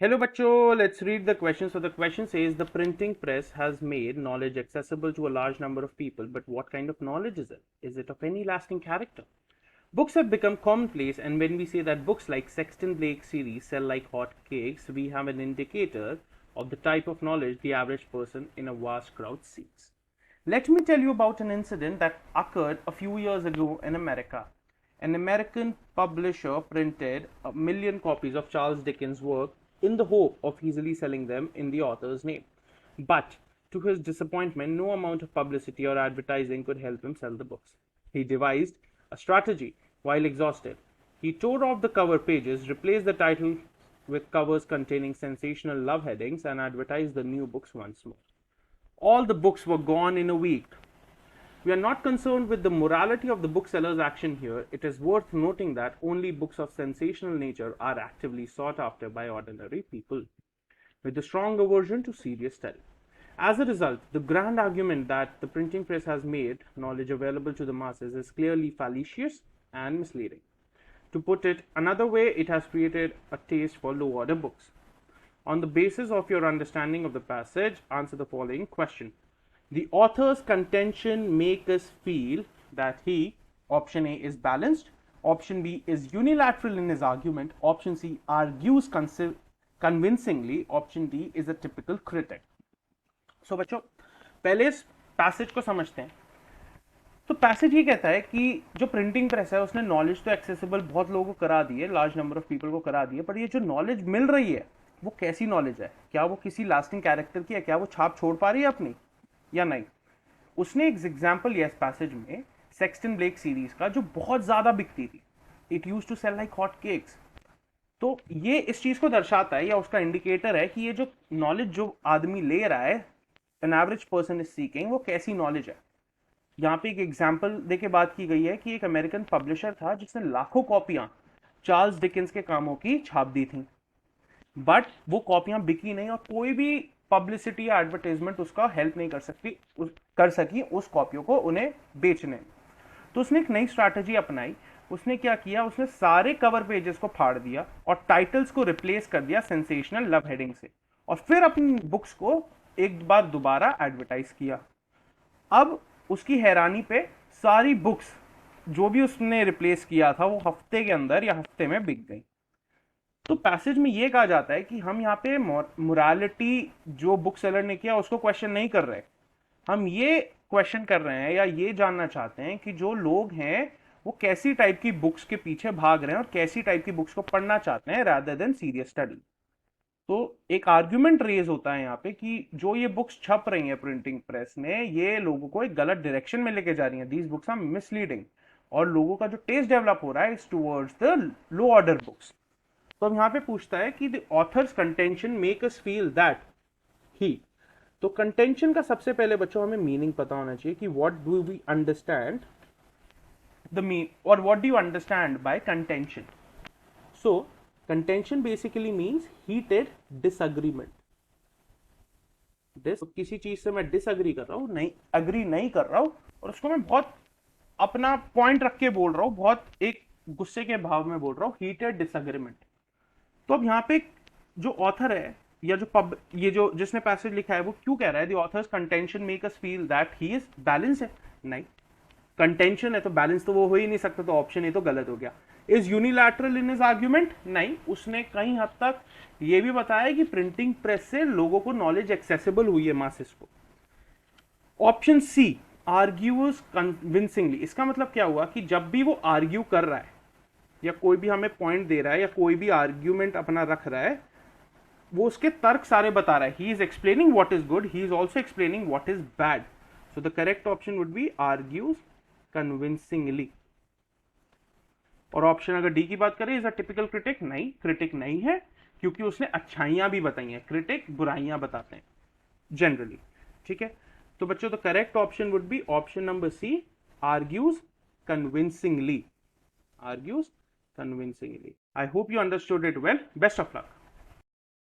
Hello bachcho, let's read the question. So the question says the printing press has made knowledge accessible to a large number of people, but what kind of knowledge is it? Is it of any lasting character? Books have become commonplace, and when we say that books like Sexton Blake series sell like hot cakes, we have an indicator of the type of knowledge the average person in a vast crowd seeks. Let me tell you about an incident that occurred a few years ago in America. An American publisher printed 1 million copies of Charles Dickens' work in the hope of easily selling them in the author's name. But to his disappointment, no amount of publicity or advertising could help him sell the books. He devised a strategy while exhausted. He tore off the cover pages, replaced the title with covers containing sensational love headings, and advertised the new books once more. All the books were gone in a week. We are not concerned with the morality of the bookseller's action here. It is worth noting that only books of sensational nature are actively sought after by ordinary people, with a strong aversion to serious study. As a result, the grand argument that the printing press has made knowledge available to the masses is clearly fallacious and misleading. To put it another way, it has created a taste for low order books. On the basis of your understanding of the passage, answer the following question. The author's contention make us feel that he, option A, is balanced, option B, is unilateral in his argument, option C, argues convincingly, option D, is a typical critic. So बच्चों पहले इस passage को समझते हैं. तो passage ये कहता है कि जो प्रिंटिंग प्रेस है उसने नॉलेज तो एक्सेसिबल बहुत लोगों को करा दी है, लार्ज नंबर ऑफ पीपल को करा दी है, पर ये जो नॉलेज मिल रही है वो कैसी नॉलेज है? क्या वो किसी लास्टिंग कैरेक्टर की है? क्या वो छाप छोड़ पा रही है अपनी या नहीं? उसने एक एग्जाम्पल लिया इस पैसेज में सेक्सटन ब्लेक सीरीज का, जो बहुत ज्यादा बिकती थी. It used to sell like hot cakes. तो ये इस चीज को दर्शाता है या उसका इंडिकेटर है कि ये जो नॉलेज जो आदमी ले रहा है, an average person is seeking, वो कैसी नॉलेज है. यहाँ पे एक एग्जाम्पल देके बात की गई है कि एक अमेरिकन पब्लिशर था जिसने लाखों कॉपियां चार्ल्स डिकेंस के कामों की छाप दी थी, बट वो कॉपियां बिकी नहीं और कोई भी पब्लिसिटी या एडवर्टाइजमेंट उसका हेल्प नहीं कर सकी उस कॉपियों को उन्हें बेचने. तो उसने एक नई स्ट्रैटेजी अपनाई. उसने क्या किया? उसने सारे कवर पेजेस को फाड़ दिया और टाइटल्स को रिप्लेस कर दिया सेंसेशनल लव हेडिंग से, और फिर अपनी बुक्स को एक बार दोबारा एडवर्टाइज किया. अब उसकी हैरानी पे सारी बुक्स जो भी उसने रिप्लेस किया था वो हफ्ते के अंदर या हफ्ते में बिक गई. तो पैसेज में ये कहा जाता है कि हम यहाँ पे मोरालिटी जो बुक सेलर ने किया उसको क्वेश्चन नहीं कर रहे. हम ये क्वेश्चन कर रहे हैं या ये जानना चाहते हैं कि जो लोग हैं वो कैसी टाइप की बुक्स के पीछे भाग रहे हैं और कैसी टाइप की बुक्स को पढ़ना चाहते हैं रादर देन सीरियस स्टडी. तो एक आर्ग्यूमेंट रेज होता है यहाँ पे कि जो ये बुक्स छप रही हैं प्रिंटिंग प्रेस में, ये लोगों को एक गलत डायरेक्शन में लेके जा रही हैं. दीज बुक्स आर मिसलीडिंग, और लोगों का जो टेस्ट डेवलप हो रहा है is towards the low order books. तो अब यहाँ पे पूछता है कि the author's contention make us feel that he. तो कंटेंशन का सबसे पहले बच्चों हमें मीनिंग पता होना चाहिए कि what do we understand the mean और what do you understand by contention. So contention basically means heated disagreement. किसी चीज से मैं डिसएग्री कर रहा हूं, नहीं अग्री नहीं कर रहा हूं, और उसको मैं बहुत अपना पॉइंट रख के बोल रहा हूं, बहुत एक गुस्से के भाव में बोल रहा हूं, हीटेड डिसएग्रीमेंट. तो अब यहाँ पे जो ऑथर है या ये जो जिसने पैसेज लिखा है वो क्यों कह रहा है the author's contention make us feel that he is balance है? नहीं, कंटेंशन है तो बैलेंस तो वो हो ही नहीं सकता, तो ऑप्शन ए तो गलत हो गया. Is unilateral in his argument? नहीं, उसने कई हद तक ये भी बताया कि प्रिंटिंग प्रेस से लोगों को नॉलेज एक्सेसिबल हुई है मासेस को. Option C, argues convincingly. इसका मतलब क्या हुआ कि जब भी वो आर्ग्यू कर रहा है या कोई भी हमें पॉइंट दे रहा है या कोई भी आर्ग्यूमेंट अपना रख रहा है, वो उसके तर्क सारे बता रहा है. He is explaining what is good, he is also explaining what is bad. So the correct option would B argues convincingly. और ऑप्शन अगर डी की बात करें, इज अ टिपिकल क्रिटिक? नहीं, क्रिटिक नहीं है, क्योंकि उसने अच्छाइयां भी बताई हैं. क्रिटिक बुराइयां बताते हैं जनरली. ठीक है, तो बच्चों the correct option would be option number C, argues convincingly. Argues convincingly. I hope you understood it well. Best of luck.